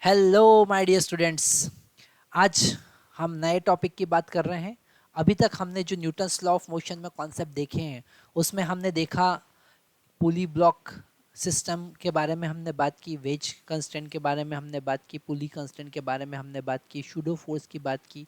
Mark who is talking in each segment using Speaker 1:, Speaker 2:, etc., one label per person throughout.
Speaker 1: Hello my dear students. आज हम नए टॉपिक की बात कर रहे हैं। अभी तक हमने जो न्यूटन्स लॉ ऑफ मोशन में कॉन्सेप्ट देखे हैं उसमें हमने देखा पुली ब्लॉक सिस्टम के बारे में हमने बात की, वेज कंस्टेंट के बारे में हमने बात की, पुली कंस्टेंट के बारे में हमने बात की, शूडो फोर्स की बात की।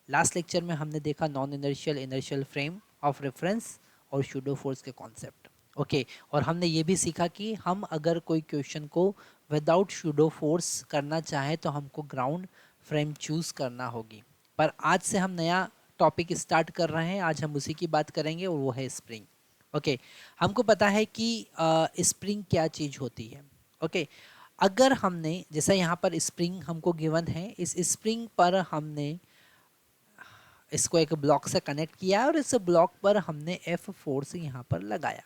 Speaker 1: लास्ट लेक्चर में हमने देखा non inertial inertial frame of reference और शूडो फोर्स के कॉन्सेप्ट। ओके, और हमने ये भी सीखा कि हम अगर कोई क्वेश्चन को विदाउट शूडो फोर्स करना चाहे तो हमको ग्राउंड फ्रेम चूज करना होगी। पर आज से हम नया टॉपिक स्टार्ट कर रहे हैं। आज हम उसी की बात करेंगे और वो है स्प्रिंग। ओके, हमको पता है कि स्प्रिंग क्या चीज़ होती है। ओके, अगर हमने जैसा यहाँ पर स्प्रिंग हमको गिवन है, इस स्प्रिंग पर हमने इसको एक ब्लॉक से कनेक्ट किया और इस ब्लॉक पर हमने एफ फोर्स यहाँ पर लगाया।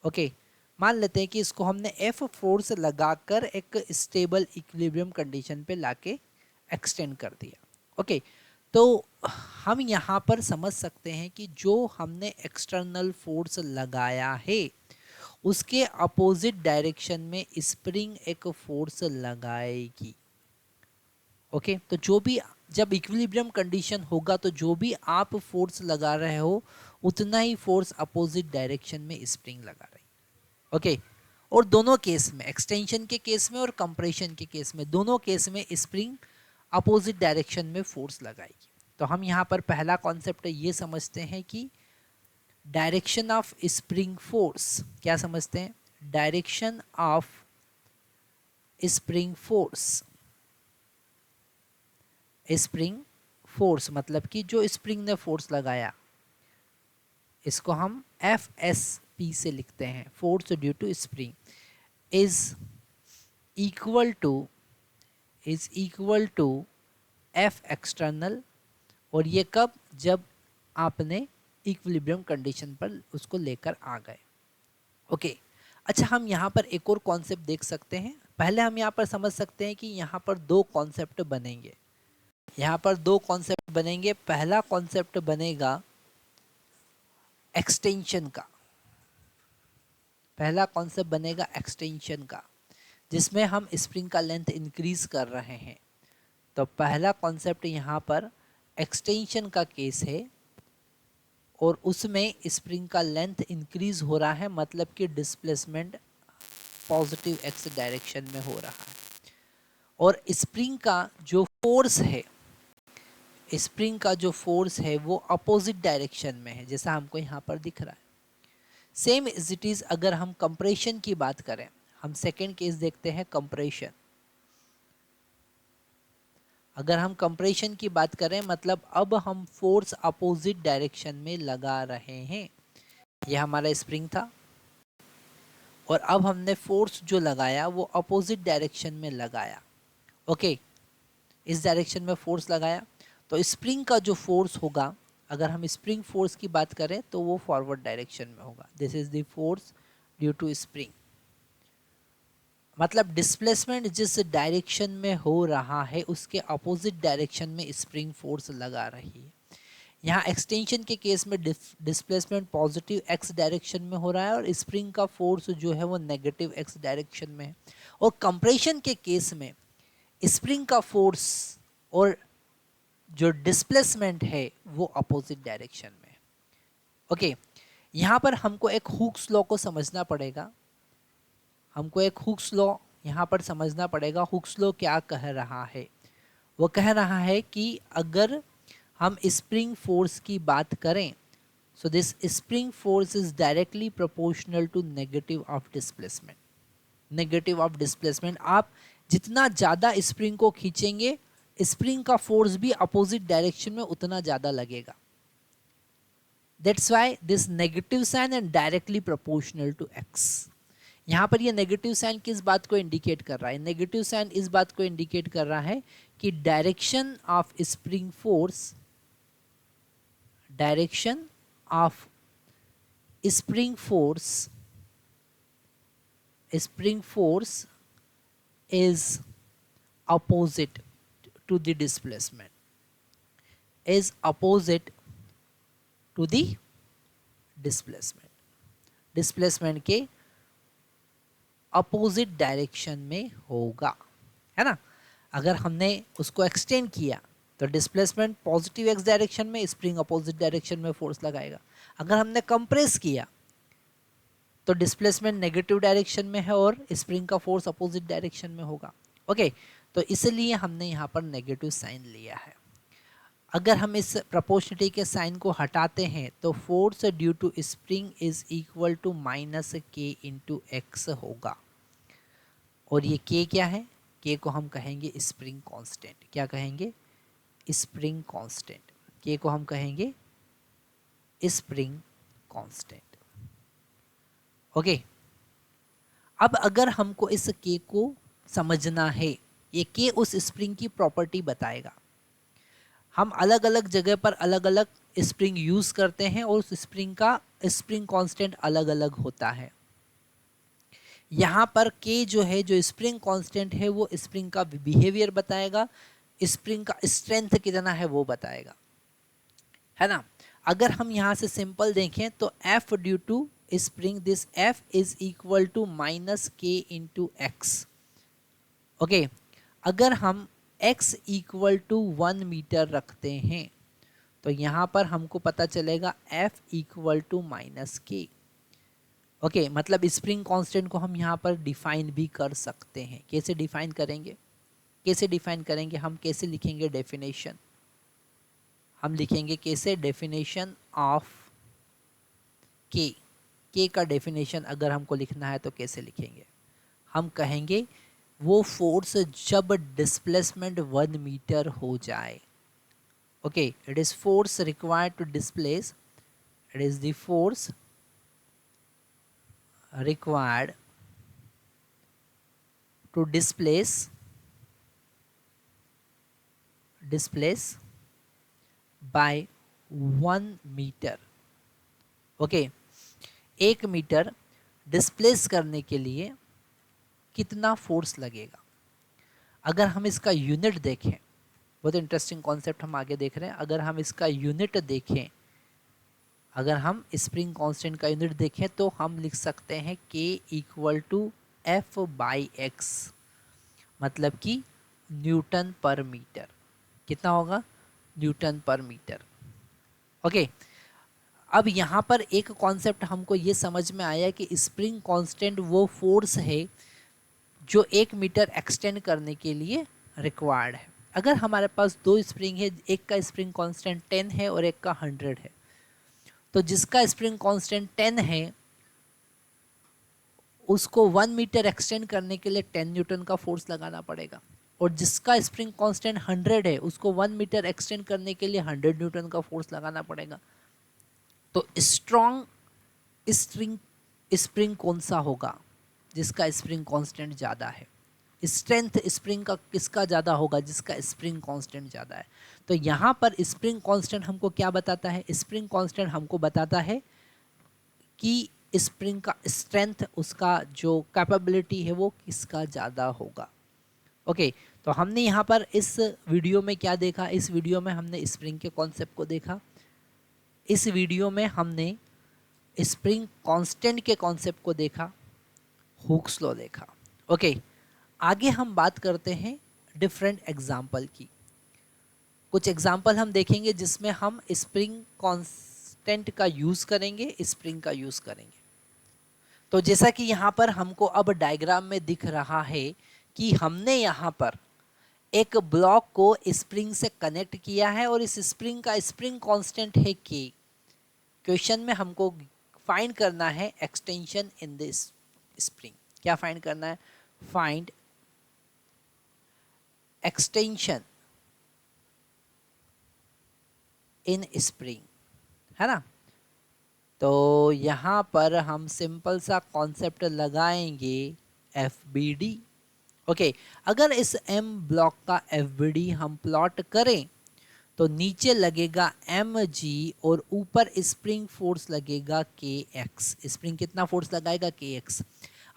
Speaker 1: ओके, मान लेते हैं कि इसको हमने एफ फोर्स लगाकर एक स्टेबल इक्विलिब्रियम कंडीशन पे लाके एक्सटेंड कर दिया। ओके, तो हम यहाँ पर समझ सकते हैं कि जो हमने एक्सटर्नल फोर्स लगाया है उसके अपोजिट डायरेक्शन में स्प्रिंग एक फोर्स लगाएगी। ओके, तो जो भी जब इक्विलिब्रियम कंडीशन होगा तो जो भी आप फोर्स लगा रहे हो उतना ही फोर्स अपोजिट डायरेक्शन में स्प्रिंग लगा रही। ओके, और दोनों केस में, एक्सटेंशन के केस में और कंप्रेशन के केस में, दोनों केस में स्प्रिंग अपोजिट डायरेक्शन में फोर्स लगाएगी। तो हम यहाँ पर पहला कॉन्सेप्ट ये समझते हैं कि डायरेक्शन ऑफ स्प्रिंग फोर्स। क्या समझते हैं? Direction of spring force. Spring force मतलब कि जो स्प्रिंग ने फोर्स लगाया इसको हम एफ एस पी से लिखते हैं, force due to spring is equal to F external. और ये कब? जब आपने इक्विलिब्रियम कंडीशन पर उसको लेकर आ गए। ओके, अच्छा, हम यहाँ पर एक और कॉन्सेप्ट देख सकते हैं। पहले हम यहाँ पर समझ सकते हैं कि यहाँ पर दो कॉन्सेप्ट बनेंगे। यहाँ पर दो कॉन्सेप्ट बनेंगे। पहला कॉन्सेप्ट बनेगा एक्सटेंशन का। पहला कॉन्सेप्ट बनेगा एक्सटेंशन का, जिसमें हम स्प्रिंग का लेंथ इंक्रीज कर रहे हैं। तो पहला कॉन्सेप्ट यहाँ पर एक्सटेंशन का केस है और उसमें स्प्रिंग का लेंथ इंक्रीज हो रहा है, मतलब कि डिस्प्लेसमेंट पॉजिटिव एक्स डायरेक्शन में हो रहा है। और स्प्रिंग का जो फोर्स है, स्प्रिंग का जो फोर्स है वो अपोजिट डायरेक्शन में है, जैसा हमको यहाँ पर दिख रहा है। सेम इज इट इज अगर हम कंप्रेशन की बात करें, हम सेकेंड केस देखते हैं कंप्रेशन। अगर हम कंप्रेशन की बात करें मतलब अब हम फोर्स अपोजिट डायरेक्शन में लगा रहे हैं। यह हमारा स्प्रिंग था और अब हमने फोर्स जो लगाया वो अपोजिट डायरेक्शन में लगाया। ओके, इस डायरेक्शन में फोर्स लगाया तो स्प्रिंग का जो फोर्स होगा, अगर हम स्प्रिंग फोर्स की बात करें तो वो फॉरवर्ड डायरेक्शन में होगा। This is the force due to spring. मतलब डिस्प्लेसमेंट जिस डायरेक्शन में हो रहा है उसके अपोजिट डायरेक्शन में स्प्रिंग फोर्स लगा रही है। यहाँ एक्सटेंशन के केस में डिस्प्लेसमेंट पॉजिटिव एक्स डायरेक्शन में हो रहा है और स्प्रिंग का फोर्स जो है वो नेगेटिव एक्स डायरेक्शन में है। और कंप्रेशन के केस में स्प्रिंग का फोर्स और जो डिस्प्लेसमेंट है वो अपोजिट डायरेक्शन में। ओके, यहाँ पर हमको एक हुक्स लॉ को समझना पड़ेगा। हमको एक हुक्स लॉ यहाँ पर समझना पड़ेगा। हुक्स लॉ क्या कह रहा है? वो कह रहा है कि अगर हम स्प्रिंग फोर्स की बात करें, so this spring force is directly proportional to negative of displacement. Negative of displacement, आप जितना ज़्यादा स्प्रिंग को खींचेंगे स्प्रिंग का फोर्स भी अपोजिट डायरेक्शन में उतना ज़्यादा लगेगा। That's why this negative sign and directly proportional to X. यहाँ पर ये नेगेटिव साइन किस बात को इंडिकेट कर रहा है? नेगेटिव साइन इस बात को इंडिकेट कर रहा है कि direction of spring force, direction of spring force is opposite to the displacement, is opposite to the displacement, displacement के अपोजिट डायरेक्शन में होगा, है ना। अगर हमने उसको एक्सटेंड किया तो डिस्प्लेसमेंट पॉजिटिव एक्स डायरेक्शन में, स्प्रिंग अपोजिट डायरेक्शन में फोर्स लगाएगा। अगर हमने कंप्रेस किया तो डिस्प्लेसमेंट नेगेटिव डायरेक्शन में है और स्प्रिंग का फोर्स अपोजिट डायरेक्शन में होगा। ओके, तो इसलिए हमने यहाँ पर नेगेटिव साइन लिया है। अगर हम इस प्रोपोर्शनलिटी के साइन को हटाते हैं तो force due to spring is equal to minus K into X होगा। और ये के क्या है? के को हम कहेंगे स्प्रिंग कांस्टेंट। क्या कहेंगे? Spring constant. के को हम कहेंगे स्प्रिंग कांस्टेंट। ओके, अब अगर हमको इस के को समझना है, ये के उस स्प्रिंग की प्रॉपर्टी बताएगा। हम अलग अलग जगह पर अलग अलग स्प्रिंग यूज करते हैं और उस स्प्रिंग का स्प्रिंग कांस्टेंट अलग अलग होता है। यहाँ पर के जो है, जो स्प्रिंग कांस्टेंट है, वो स्प्रिंग का बिहेवियर बताएगा, स्प्रिंग का स्ट्रेंथ कितना है वो बताएगा, है ना। अगर हम यहाँ से सिंपल देखें तो F due to spring, this F is equal to minus K into X. Okay, अगर हम x इक्वल टू 1 मीटर रखते हैं तो यहाँ पर हमको पता चलेगा F इक्वल टू माइनस के। ओके, मतलब स्प्रिंग कांस्टेंट को हम यहाँ पर डिफाइन भी कर सकते हैं। कैसे डिफाइन करेंगे? कैसे डिफाइन करेंगे? हम कैसे लिखेंगे डेफिनेशन? हम लिखेंगे कैसे? डेफिनेशन ऑफ के का डेफिनेशन अगर हमको लिखना है तो कैसे लिखेंगे? हम कहेंगे वो फोर्स जब डिस्प्लेसमेंट 1 मीटर हो जाए। Okay, it is force required to displace, it is the force required to displace by 1 metre. Okay, 1 metre displace करने के लिए कितना फोर्स लगेगा? अगर हम इसका यूनिट देखें, बहुत इंटरेस्टिंग कॉन्सेप्ट हम आगे देख रहे हैं। अगर हम इसका यूनिट देखें, अगर हम स्प्रिंग कांस्टेंट का यूनिट देखें तो हम लिख सकते हैं k equal to F by x, मतलब कि न्यूटन पर मीटर। कितना होगा? न्यूटन पर मीटर। ओके, अब यहाँ पर एक कॉन्सेप्ट हमको ये समझ में आया कि स्प्रिंग कांस्टेंट वो फोर्स है जो 1 मीटर एक्सटेंड करने के लिए रिक्वायर्ड है। अगर हमारे पास 2 स्प्रिंग है, एक का स्प्रिंग कांस्टेंट 10 है और एक का 100 है, तो जिसका स्प्रिंग कांस्टेंट 10 है उसको 1 मीटर एक्सटेंड करने के लिए 10 न्यूटन का फोर्स लगाना पड़ेगा, और जिसका स्प्रिंग कांस्टेंट 100 है उसको 1 मीटर एक्सटेंड करने के लिए 100 न्यूटन का फोर्स लगाना पड़ेगा। तो स्ट्रॉन्ग स्प्रिंग कौन सा होगा? जिसका स्प्रिंग कांस्टेंट ज़्यादा है। स्ट्रेंथ स्प्रिंग का किसका ज़्यादा होगा? जिसका स्प्रिंग कांस्टेंट ज़्यादा है। तो यहाँ पर स्प्रिंग कांस्टेंट हमको क्या बताता है? स्प्रिंग कांस्टेंट हमको बताता है कि स्प्रिंग का स्ट्रेंथ, उसका जो कैपेबिलिटी है वो किसका ज़्यादा होगा। ओके, तो हमने यहाँ पर इस वीडियो में क्या देखा? इस वीडियो में हमने स्प्रिंग के कॉन्सेप्ट को देखा। इस वीडियो में हमने स्प्रिंग कांस्टेंट के कॉन्सेप्ट को देखा, हुक्स लॉ देखा। ओके, आगे हम बात करते हैं डिफरेंट एग्जाम्पल की। कुछ एग्जाम्पल हम देखेंगे जिसमें हम स्प्रिंग कांस्टेंट का यूज़ करेंगे, स्प्रिंग का यूज़ करेंगे। तो जैसा कि यहाँ पर हमको अब डायग्राम में दिख रहा है कि हमने यहाँ पर एक ब्लॉक को स्प्रिंग से कनेक्ट किया है और इस स्प्रिंग का स्प्रिंग कांस्टेंट है के। क्वेश्चन में हमको फाइंड करना है एक्सटेंशन इन दिस स्प्रिंग। क्या फाइंड करना है? फाइंड एक्सटेंशन इन स्प्रिंग, है ना। तो यहाँ पर हम सिंपल सा कॉन्सेप्ट लगाएंगे FBD। ओके, अगर इस M ब्लॉक का FBD हम प्लॉट करें तो नीचे लगेगा mg और ऊपर स्प्रिंग फोर्स लगेगा kx। स्प्रिंग कितना फोर्स लगाएगा? kx।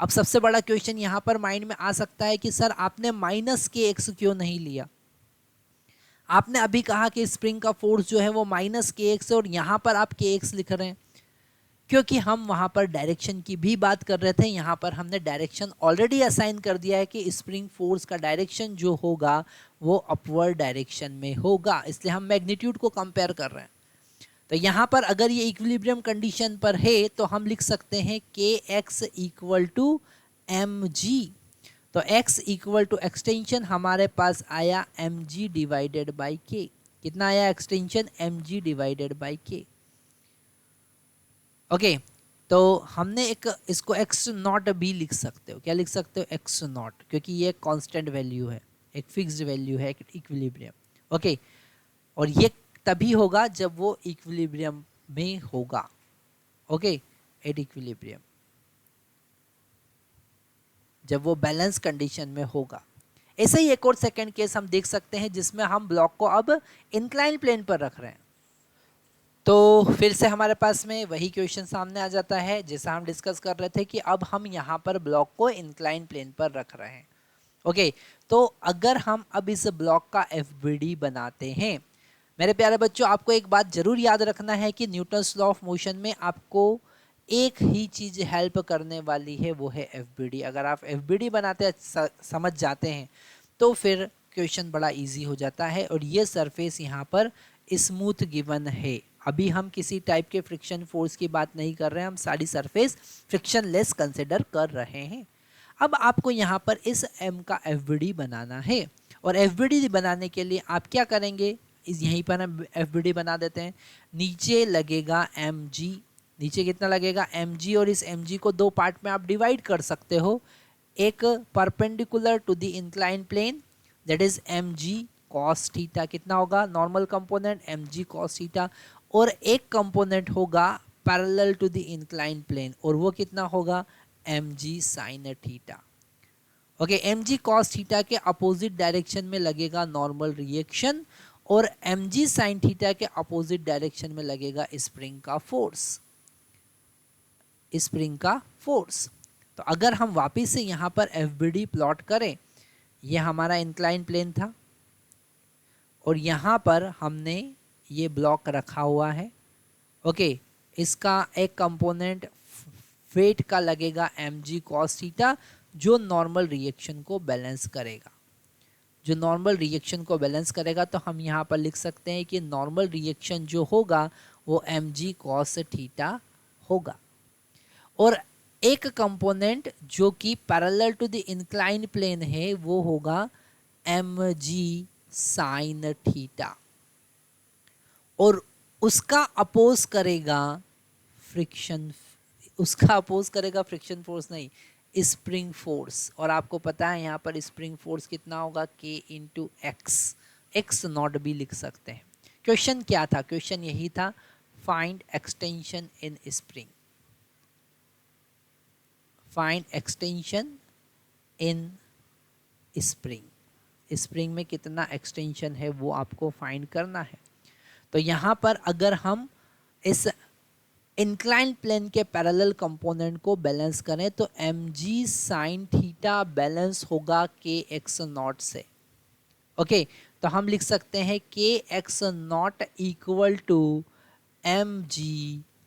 Speaker 1: अब सबसे बड़ा क्वेश्चन यहाँ पर माइंड में आ सकता है कि सर आपने माइनस kx क्यों नहीं लिया? आपने अभी कहा कि स्प्रिंग का फोर्स जो है वो माइनस kx है और यहाँ पर आप kx लिख रहे हैं। क्योंकि हम वहां पर डायरेक्शन की भी बात कर रहे थे, यहाँ पर हमने डायरेक्शन ऑलरेडी असाइन कर दिया है कि स्प्रिंग फोर्स का डायरेक्शन जो होगा वो अपवर्ड डायरेक्शन में होगा, इसलिए हम मैग्नीट्यूड को कंपेयर कर रहे हैं। तो यहाँ पर अगर ये इक्विलिब्रियम कंडीशन पर है तो हम लिख सकते हैं k x equal to m g. तो x इक्वल टू एक्सटेंशन हमारे पास आया M g divided by k. कितना आया extension? M g divided by k. Okay, तो हमने एक इसको एक्स नॉट भी लिख सकते हो। क्या लिख सकते हो? एक्स नॉट, क्योंकि ये कांस्टेंट वैल्यू है, एक फिक्स्ड वैल्यू है इक्विलिब्रियम। ओके, और ये तभी होगा जब वो इक्विलिब्रियम में होगा। ओके, एट इक्विलिब्रियम, जब वो बैलेंस कंडीशन में होगा। ऐसे ही एक और सेकंड केस हम देख सकते हैं जिसमें हम ब्लॉक को अब इंक्लाइन प्लेन पर रख रहे हैं। तो फिर से हमारे पास में वही क्वेश्चन सामने आ जाता है जैसा हम डिस्कस कर रहे थे कि अब हम यहाँ पर ब्लॉक को इंक्लाइन प्लेन पर रख रहे हैं। ओके, तो अगर हम अब इस ब्लॉक का एफबीडी बनाते हैं, मेरे प्यारे बच्चों आपको एक बात जरूर याद रखना है कि न्यूटन्स लॉ ऑफ मोशन में आपको एक ही चीज हेल्प करने वाली है, वो है एफबीडी। अगर आप एफबीडी बनाते समझ जाते हैं तो फिर क्वेश्चन बड़ा इजी हो जाता है। और ये सरफेस यहाँ पर स्मूथ गिवन है। अभी हम किसी टाइप के फ्रिक्शन फोर्स की बात नहीं कर रहे हैं, हम सारी सरफेस फ्रिक्शन लेस कंसिडर कर रहे हैं। अब आपको यहाँ पर इस m का एफबीडी बनाना है, और एफबीडी बनाने के लिए आप क्या करेंगे, इस यहीं पर हम एफबीडी बना देते हैं। नीचे लगेगा mg, नीचे कितना लगेगा mg, और इस mg को दो पार्ट में आप डिवाइड कर सकते हो। एक perpendicular to the incline plane, that is mg cos theta, कितना होगा normal component mg cos theta, और एक कंपोनेंट होगा parallel to the incline plane, और वो कितना होगा mg sin theta. Okay, mg cos theta के अपोजिट डायरेक्शन में लगेगा नॉर्मल रिएक्शन, और mg sin थीटा के अपोजिट डायरेक्शन में लगेगा स्प्रिंग का फोर्स, स्प्रिंग का फोर्स। तो अगर हम वापस से यहाँ पर एफबीडी प्लॉट करें, ये हमारा इंक्लाइन प्लेन था और यहाँ पर हमने ये ब्लॉक रखा हुआ है। ओके, इसका एक कंपोनेंट वेट का लगेगा mg cos थीटा, जो नॉर्मल रिएक्शन को बैलेंस करेगा, जो नॉर्मल रिएक्शन को बैलेंस करेगा। तो हम यहाँ पर लिख सकते हैं कि नॉर्मल रिएक्शन जो होगा वो mg cos थीटा होगा, और एक कंपोनेंट जो कि parallel to the incline plane है वो होगा mg sin थीटा, और उसका अपोज करेगा फ्रिक्शन, उसका अपोज करेगा फ्रिक्शन फोर्स नहीं, स्प्रिंग फोर्स। और आपको पता है यहाँ पर स्प्रिंग फोर्स कितना होगा, k into x, x not भी लिख सकते हैं। क्वेश्चन क्या था? क्वेश्चन यही था, find extension in spring, find extension in spring, spring में कितना एक्सटेंशन है वो आपको फाइंड करना है। तो यहाँ पर अगर हम इस इंक्लाइन प्लेन के पैरेलल कंपोनेंट को बैलेंस करें तो mg sin थीटा बैलेंस होगा k x नॉट से। ओके, तो हम लिख सकते हैं k x naught equal to mg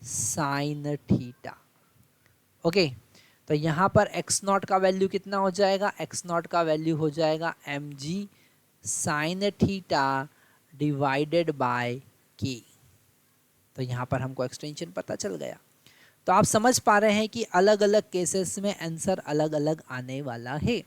Speaker 1: sin theta. Okay, तो यहाँ पर x नॉट का वैल्यू कितना हो जाएगा, x नॉट का वैल्यू हो जाएगा mg sin theta divided by k। तो यहाँ पर हमको एक्सटेंशन पता चल गया। तो आप समझ पा रहे हैं कि अलग अलग केसेस में आंसर अलग अलग आने वाला है।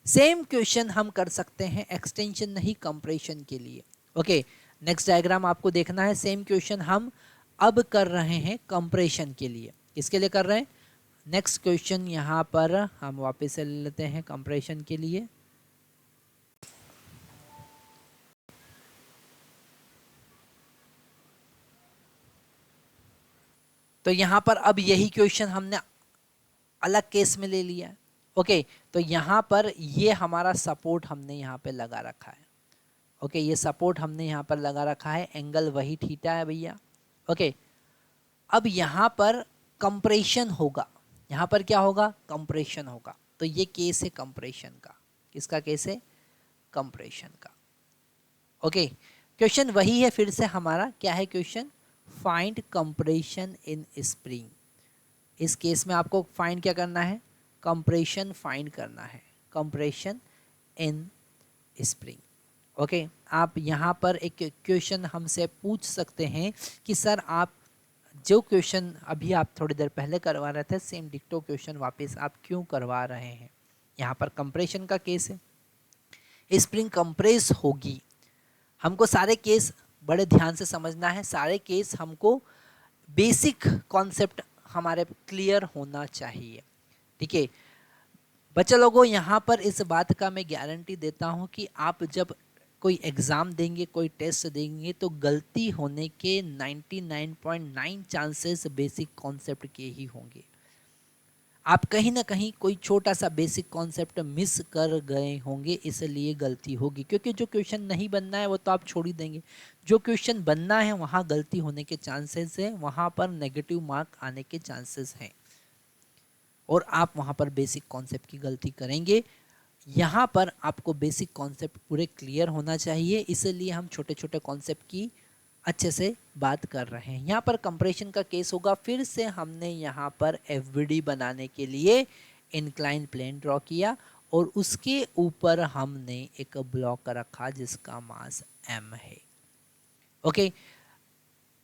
Speaker 1: सेम क्वेश्चन हम कर सकते हैं एक्सटेंशन नहीं कंप्रेशन के लिए। ओके, नेक्स्ट डायग्राम आपको देखना है। सेम क्वेश्चन हम अब कर रहे हैं कंप्रेशन के लिए। किसके लिए कर रहे हैं? नेक्स्ट क्वेश्चन यहाँ पर हम वापस से ले लेते हैं कंप्रेशन के लिए। तो यहाँ पर अब यही क्वेश्चन हमने अलग केस में ले लिया है। ओके, तो यहाँ पर ये हमारा सपोर्ट हमने यहाँ पे लगा रखा है। ओके, ये सपोर्ट हमने यहाँ पर लगा रखा है, एंगल वही थीटा है भैया। ओके, अब यहाँ पर कंप्रेशन होगा, यहाँ पर क्या होगा, कंप्रेशन होगा। तो ये केस है कंप्रेशन का। किसका केस है? कंप्रेशन का। ओके, क्वेश्चन वही है फिर से हमारा, क्या है question? Find compression in spring. इस केस में आपको फाइंड क्या करना है, कंप्रेशन फाइंड करना है, कंप्रेशन इन स्प्रिंग। ओके, आप यहाँ पर एक क्वेश्चन हमसे पूछ सकते हैं कि सर आप जो क्वेश्चन अभी आप थोड़ी देर पहले करवा रहे थे सेम डिक्टो क्वेश्चन वापस आप क्यों करवा रहे हैं। यहाँ पर कंप्रेशन का केस है, स्प्रिंग कंप्रेस होगी। हमको सारे केस बड़े ध्यान से समझना है, सारे केस हमको बेसिक कॉन्सेप्ट हमारे क्लियर होना चाहिए। ठीक है बच्चा लोगों, यहाँ पर इस बात का मैं गारंटी देता हूँ कि आप जब कोई एग्ज़ाम देंगे, कोई टेस्ट देंगे, तो गलती होने के 99.9 चांसेस बेसिक कॉन्सेप्ट के ही होंगे। आप कहीं ना कहीं कोई छोटा सा बेसिक कॉन्सेप्ट मिस कर गए होंगे, इसलिए गलती होगी। क्योंकि जो क्वेश्चन नहीं बनना है वो तो आप छोड़ ही देंगे, जो क्वेश्चन बनना है वहाँ गलती होने के चांसेस है, वहाँ पर नेगेटिव मार्क आने के चांसेस हैं और आप वहाँ पर बेसिक कॉन्सेप्ट की गलती करेंगे। यहाँ पर आपको बेसिक कॉन्सेप्ट पूरे क्लियर होना चाहिए, इसलिए हम छोटे छोटे कॉन्सेप्ट की अच्छे से बात कर रहे हैं। यहाँ पर कंप्रेशन का केस होगा, फिर से हमने यहाँ पर एफबीडी बनाने के लिए इंक्लाइन प्लेन ड्रॉ किया और उसके ऊपर हमने एक ब्लॉक रखा जिसका मास m है। ओके,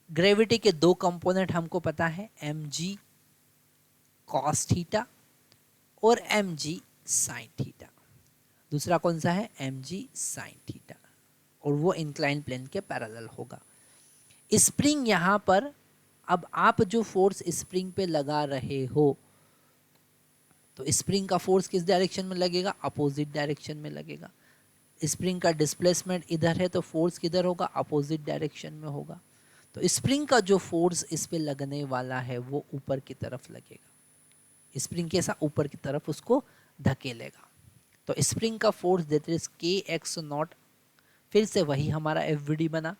Speaker 1: ग्रेविटी के दो कंपोनेंट हमको पता है, mg cos थीटा और mg sin थीटा। दूसरा कौन सा है, mg sin थीटा, और वो इंक्लाइन प्लेन के पैरेलल होगा। स्प्रिंग यहाँ पर, अब आप जो फोर्स स्प्रिंग पे लगा रहे हो तो स्प्रिंग का फोर्स किस डायरेक्शन में लगेगा, अपोजिट डायरेक्शन में लगेगा। स्प्रिंग का डिस्प्लेसमेंट इधर है तो फोर्स किधर होगा, अपोजिट डायरेक्शन में होगा। तो स्प्रिंग का जो फोर्स इस पे लगने वाला है वो ऊपर की तरफ लगेगा, स्प्रिंग कैसा, ऊपर की तरफ उसको धकेलेगा। तो स्प्रिंग का फोर्स देते के एक्स नॉट, फिर से वही हमारा एफबीडी बना।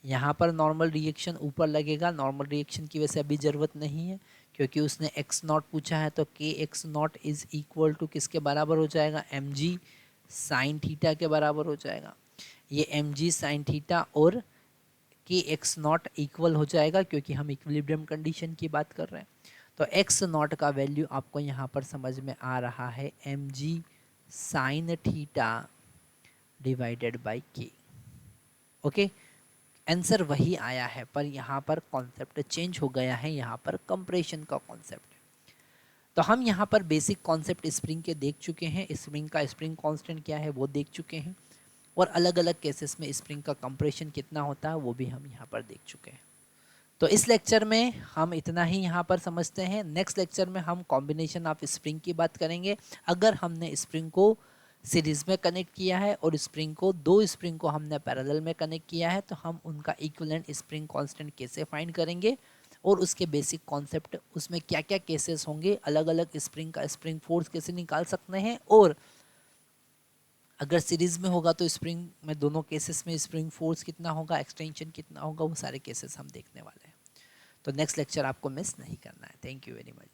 Speaker 1: यहाँ पर नॉर्मल रिएक्शन ऊपर लगेगा, नॉर्मल रिएक्शन की वैसे अभी ज़रूरत नहीं है क्योंकि उसने एक्स नॉट पूछा है, तो k x naught is equal to किसके बराबर हो जाएगा, एम जी साइन थीटा के बराबर हो जाएगा। ये एम जी साइन थीटा और के एक्स नॉट इक्वल हो जाएगा क्योंकि हम इक्विलिब्रियम कंडीशन की बात कर रहे हैं। तो एक्स नॉट का वैल्यू आपको यहाँ पर समझ में आ रहा है, m g sine theta divided by k. Okay, answer वही आया है पर यहाँ पर कॉन्सेप्ट चेंज हो गया है, यहाँ पर कंप्रेशन का कॉन्सेप्ट है। तो हम यहाँ पर बेसिक कॉन्सेप्ट स्प्रिंग के देख चुके हैं, स्प्रिंग का स्प्रिंग कांस्टेंट क्या है वो देख चुके हैं, और अलग अलग केसेस में स्प्रिंग का कंप्रेशन कितना होता है वो भी हम यहाँ पर देख चुके हैं। तो इस लेक्चर में हम इतना ही यहाँ पर समझते हैं। नेक्स्ट लेक्चर में हम कॉम्बिनेशन ऑफ स्प्रिंग की बात करेंगे। अगर हमने स्प्रिंग को सीरीज में कनेक्ट किया है और स्प्रिंग को, दो स्प्रिंग को हमने पैरेलल में कनेक्ट किया है, तो हम उनका इक्विवेलेंट स्प्रिंग कांस्टेंट कैसे फाइंड करेंगे और उसके बेसिक कॉन्सेप्ट, उसमें क्या क्या केसेस होंगे, अलग अलग स्प्रिंग का स्प्रिंग फोर्स कैसे निकाल सकते हैं, और अगर सीरीज में होगा तो स्प्रिंग में दोनों केसेस में स्प्रिंग फोर्स कितना होगा, एक्सटेंशन कितना होगा, वो सारे केसेस हम देखने वाले हैं। तो नेक्स्ट लेक्चर आपको मिस नहीं करना है। Thank you very much.